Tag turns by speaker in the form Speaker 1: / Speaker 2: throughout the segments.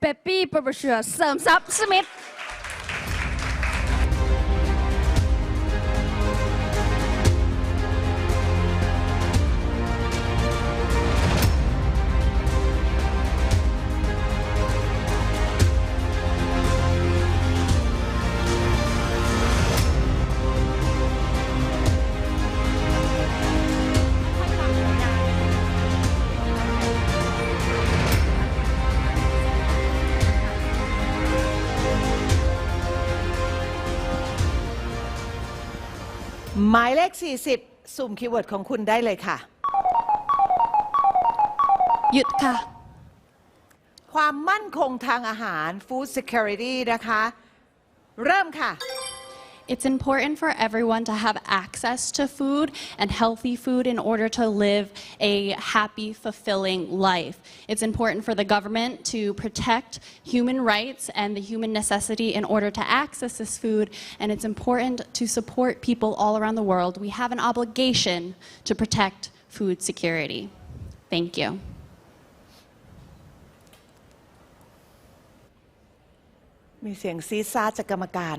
Speaker 1: เปปปี้ประเชือเสริมทรัพย์สมิธ
Speaker 2: หมายเลข40สุ่มคีย์เวิร์ดของคุณได้เลยค่ะ
Speaker 1: หยุดค่ะ
Speaker 2: ความมั่นคงทางอาหาร Food Security นะคะเริ่มค่ะ
Speaker 3: It's important for everyone to have access to food and healthy food in order to live a happy, fulfilling life. It's important for the government to protect human rights and the human necessity in order to access this food, and it's important to support people all around the world. We have an obligation to protect food security. Thank you.
Speaker 2: มีเสียงซีซ่าจากกรรมการ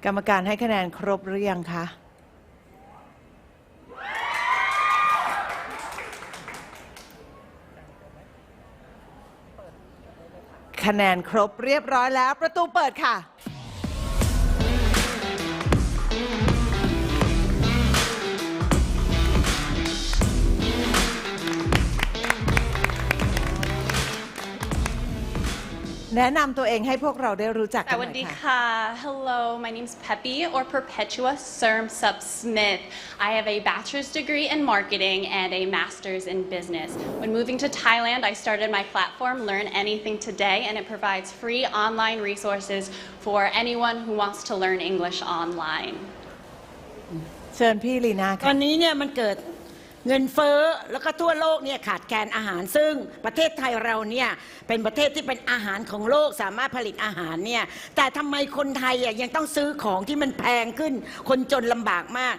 Speaker 2: กรรมการให้คะแนนครบหรือยังคะคะแนนครบเรียบร้อยแล้วประตูเปิดค่ะแนะนำตัวเองให้พวกเราได้รู้จักกันหน่อยค่ะ
Speaker 3: สวัสดีค่ะ Hello, my name is Peppy or Perpetua Sermsup Smith. I have a bachelor's degree in marketing and a master's in business. When moving to Thailand, I started my platform Learn Anything Today, and it provides free online resources for anyone who wants to learn English online.
Speaker 2: เชิญพี่ลีน่าค่ะ
Speaker 4: ตอนนี้เนี่ยมันเกิดเงินเฟ้อแล้วก็ทั่วโลกเนี่ยขาดแคลนอาหารซึ่งประเทศไทยเราเนี่ยเป็นประเทศที่เป็นอาหารของโลกสามารถผลิตอาหารเนี่ยแต่ทำไมคนไทยยังต้องซื้อของที่มันแพงขึ้นคนจนลำบากมาก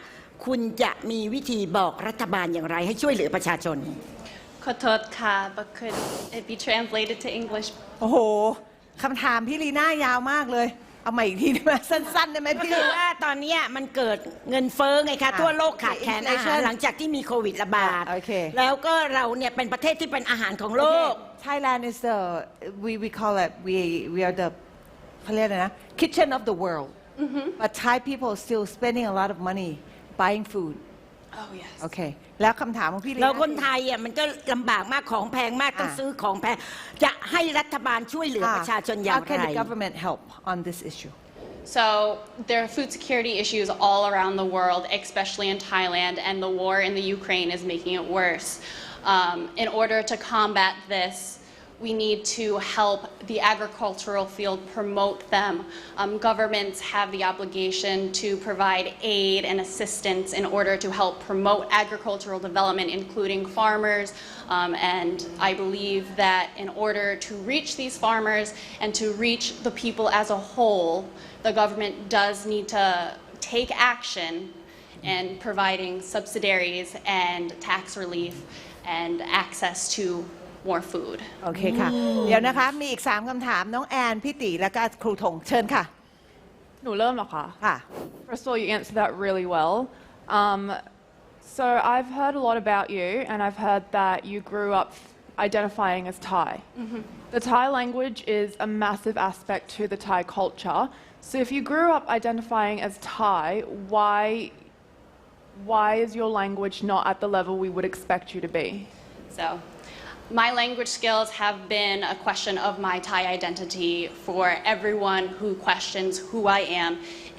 Speaker 4: คุณจะมีวิธีบอกรัฐบาลอย่างไรให้ช่วยเหลือประชาชน
Speaker 3: ขอโทษค่ะ but could it be translated to English
Speaker 2: โอ้โหคำถามพี่ลีน่ายาวมากเลยเอาใหม่อีกทีได้ไหมสั้นๆได้ไหมพี่
Speaker 4: คือว่าตอนนี้มันเกิดเงินเฟ้อไงคะทั่วโลกขาดแคลนอาหารหลังจากที่มีโควิดระบาดแล้วก็เราเนี่ยเป็นประเทศที่เป็นอาหารของโลก
Speaker 2: Thailand is the we call it we are the เขาเรียกอะไรนะ kitchen of the world but Thai people still spending a lot of money buying food
Speaker 3: oh yes
Speaker 2: โอเคแล้วคำถามของพี่ลีน่า
Speaker 4: เราคนไทยมันก็ลำบากมากของแพงมากต้องซื้อของแพงจะให้รัฐบาลช่วยเหลือประชาชนอย่างไร
Speaker 2: How can the government help on this issue
Speaker 3: So there are food security issues all around the world, especially in Thailand, and the war in the Ukraine is making it worse. In order to combat this, we need to help the agricultural field promote them. Governments have the obligation to provide aid and assistance in order to help promote agricultural development, including farmers. And I believe that in order to reach these farmers and to reach the people as a whole, the government does need to take action in providing subsidiaries and tax relief and access to more food
Speaker 2: โอเคค่ะเดี๋ยวนะคะมีอีก3คำถามน้องแอนพี่ตีแล้วก็ครูธงเชิญค่ะ
Speaker 5: หนูเริ่มแล้วค่ะ
Speaker 2: ค่ะ
Speaker 5: First of all, you answered that really well. So I've heard a lot about you, and I've heard that you grew up identifying as Thai. The Thai language is a massive aspect to the Thai culture. So if you grew up identifying as Thai, why is your language not at the level we would expect you to be?
Speaker 3: So my language skills have been a question of my Thai identity for everyone who questions who I am.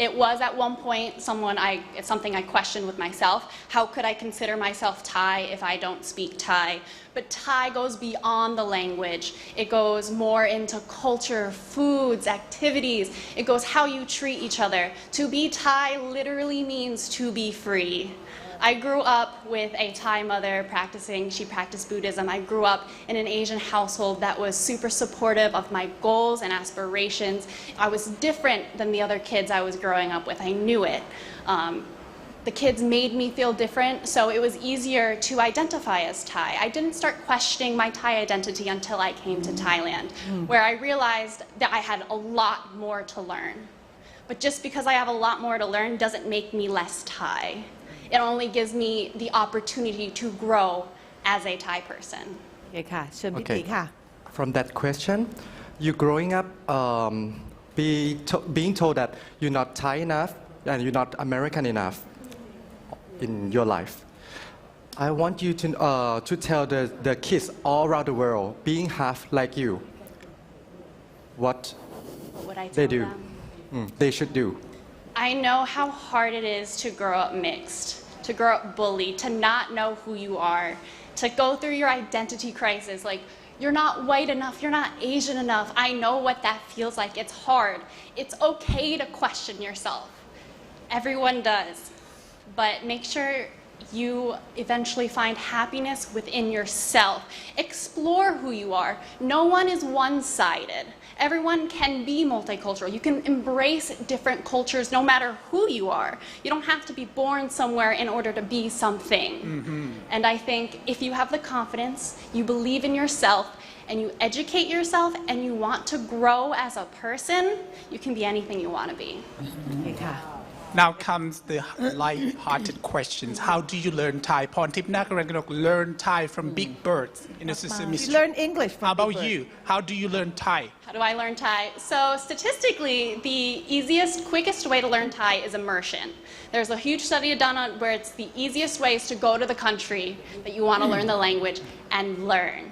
Speaker 3: It was at one point it's something I questioned with myself. How could I consider myself Thai if I don't speak Thai? But Thai goes beyond the language. It goes more into culture, foods, activities. It goes how you treat each other. To be Thai literally means to be free. I grew up with a Thai mother she practiced Buddhism. I grew up in an Asian household that was super supportive of my goals and aspirations. I was different than the other kids I was growing up with. I knew it. the kids made me feel different, so it was easier to identify as Thai. I didn't start questioning my Thai identity until I came to Thailand, where I realized that I had a lot more to learn. But just because I have a lot more to learn doesn't make me less Thai. It only gives me the opportunity to grow as a Thai person.
Speaker 2: โอเคค่ะเชิญพิธีค่ะ
Speaker 6: From that question, you growing up being told that you're not Thai enough and you're not American enough in your life. I want you to tell the kids all around the world, being half like you, what
Speaker 3: What would I tell
Speaker 6: they do,
Speaker 3: them?
Speaker 6: They should do.
Speaker 3: I know how hard it is to grow up mixed, to grow up bullied, to not know who you are, to go through your identity crisis. Like, you're not white enough, you're not Asian enough. I know what that feels like. It's hard. It's okay to question yourself. Everyone does. But make sure you eventually find happiness within yourself. Explore who you are. No one is one-sided. Everyone can be multicultural. You can embrace different cultures no matter who you are. You don't have to be born somewhere in order to be something. And I think if you have the confidence, you believe in yourself, and you educate yourself, and you want to grow as a person, you can be anything you want to be.
Speaker 2: โอเคค่ะ
Speaker 7: Now comes the light-hearted questions. How do you learn Thai? พรทิพย์นาครังกนก learn Thai from Big Birds in a Sesame
Speaker 2: You
Speaker 7: Street.
Speaker 2: learn English from
Speaker 7: How about
Speaker 2: Big Bird.
Speaker 7: you? How do you learn Thai?
Speaker 3: How do I learn Thai? So statistically, the easiest, quickest way to learn Thai is immersion. There's a huge study done on where it's the easiest way is to go to the country that you want to learn the language and learn.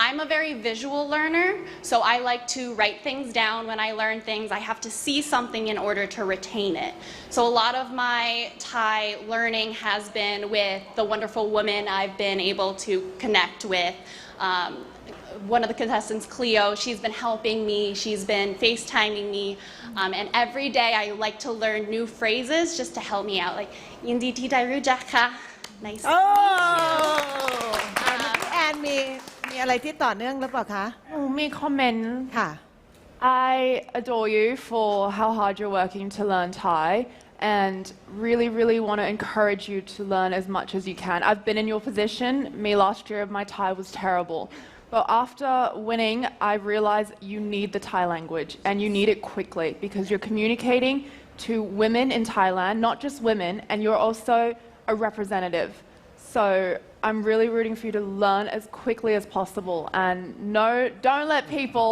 Speaker 3: I'm a very visual learner, so I like to write things down when I learn things. I have to see something in order to retain it. So a lot of my Thai learning has been with the wonderful women I've been able to connect with. One of the contestants, Cleo, she's been helping me. She's been FaceTiming me. And every day I like to learn new phrases just to help me out. Like, Yindi ti dai rujak ka. Nice.
Speaker 2: โอ้พี่แอนมีอะไรที่ต่อเนื่องหรือเปล่าคะ
Speaker 5: Me comment.
Speaker 2: ค่ะ
Speaker 5: I adore you for how hard you're working to learn Thai and really, really want to encourage you to learn as much as you can. I've been in your position. Me last year, my Thai was terrible. But after winning, I realized you need the Thai language and you need it quickly because you're communicating to women in Thailand, not just women, and you're also a representative. So I'm really rooting for you to learn as quickly as possible and no, don't let people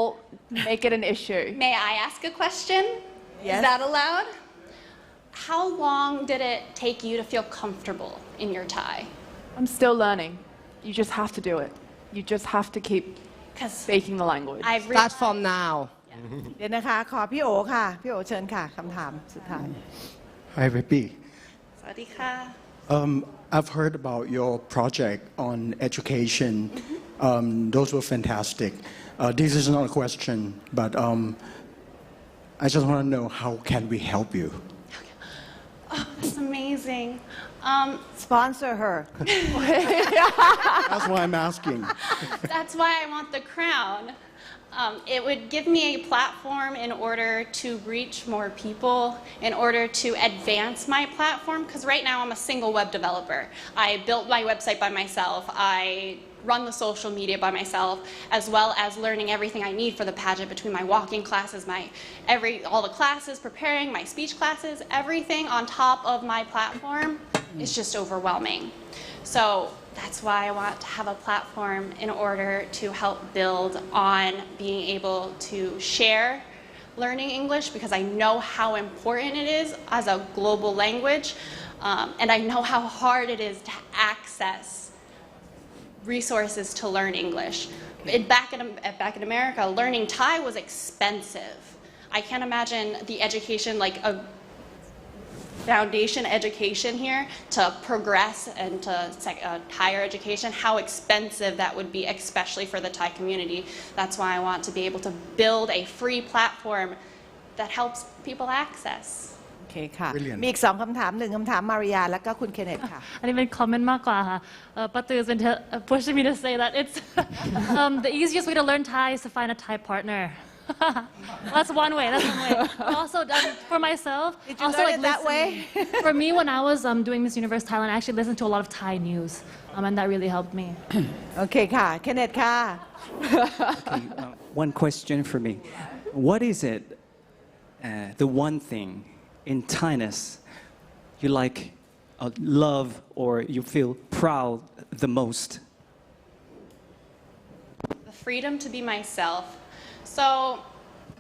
Speaker 5: make it an issue.
Speaker 3: May I ask a question?
Speaker 2: Yes.
Speaker 3: Is that allowed? How long did it take you to feel comfortable in your Thai?
Speaker 5: I'm still learning. You just have to do it. You just have to keep
Speaker 3: Because
Speaker 5: speaking the language.
Speaker 3: I've
Speaker 8: Start from now.
Speaker 2: เดี๋ยวนะคะขอพี่โอค่ะพี่โอเชิญค่ะคำถามสุดท้าย
Speaker 9: Hi, Vippy.
Speaker 3: สวัสดีค่ะ
Speaker 9: I've heard about your project on education. Those were fantastic. This is not a question, but I just want to know how can we help you?
Speaker 3: Oh, that's amazing.
Speaker 2: Sponsor her
Speaker 9: That's why I'm asking.
Speaker 3: That's why I want the crown. It would give me a platform in order to reach more people, in order to advance my platform, because right now I'm a single web developer. I built my website by myself. I run the social media by myself, as well as learning everything I need for the pageant between my walking classes, all the classes, preparing my speech classes, everything on top of my platform is just overwhelming. So that's why I want to have a platform in order to help build on being able to share learning English because I know how important it is as a global language and I know how hard it is to access resources to learn English. Back in America, learning Thai was expensive. I can't imagine the education, like a foundation education here to progress and to higher education, how expensive that would be, especially for the Thai community. That's why I want to be able to build a free platform that helps people access.
Speaker 2: โอเคค่ะ
Speaker 9: Brilliant.
Speaker 2: มีอีก2คำถาม1คำถามมาริยาแล้วก็คุณเคนเนตค่ะ
Speaker 10: อันนี้เป็นคอมเมนต์มากกว่าค่ะป้าตือ has been pushing me to say that it's the easiest way to learn Thai is to find a Thai partner That's one way. That's one way. But also for myself,
Speaker 2: Did you
Speaker 10: also
Speaker 2: learn
Speaker 10: like
Speaker 2: it that way?
Speaker 10: for me, when I was doing Miss Universe Thailand, I actually listened to a lot of Thai news, and that really helped me.
Speaker 2: โอเคค่ะเคนเนตค่ะ
Speaker 8: One question for me. What is it, the one thing in Thainess you like, love, or you feel proud the most?
Speaker 3: The freedom to be myself. So,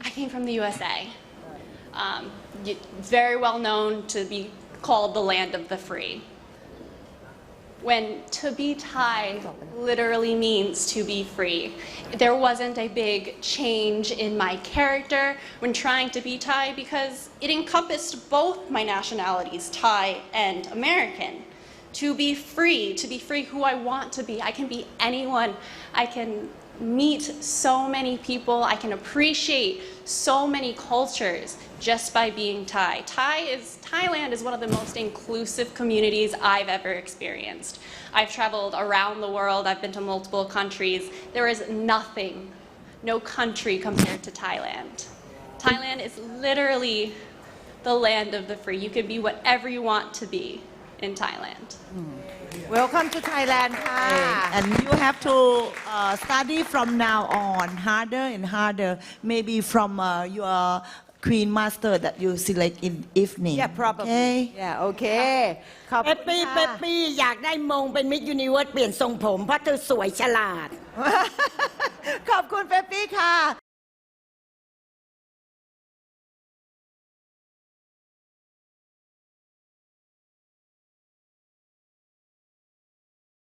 Speaker 3: I came from the USA. It's very well known to be called the land of the free. When to be Thai literally means to be free. There wasn't a big change in my character when trying to be Thai because it encompassed both my nationalities, Thai and American. To be free who I want to be. I can be anyone. I can meet so many people. I can appreciate so many cultures just by being Thai. Thailand is one of the most inclusive communities I've ever experienced. I've traveled around the world. I've been to multiple countries. There is nothing, no country compared to Thailand. Thailand is literally the land of the free. You can be whatever you want to be in Thailand.
Speaker 2: Welcome to Thailand ค่ะ
Speaker 11: And you have to study from now on harder and harder, maybe from your Queen Master that you select in evening.
Speaker 2: Yeah probably
Speaker 11: Okay?
Speaker 2: yeah โอเคขอบ
Speaker 4: เป
Speaker 2: คุ
Speaker 4: ป
Speaker 2: ณ
Speaker 4: ปี้
Speaker 2: ค่ะ
Speaker 4: เปปปี้อยากได้มงเป็นมิสยูนิเวิร์สเปลี่ยนทรงผมเพราะเธอสวยฉลาด
Speaker 2: ขอบคุณเปปปี้ค่ะ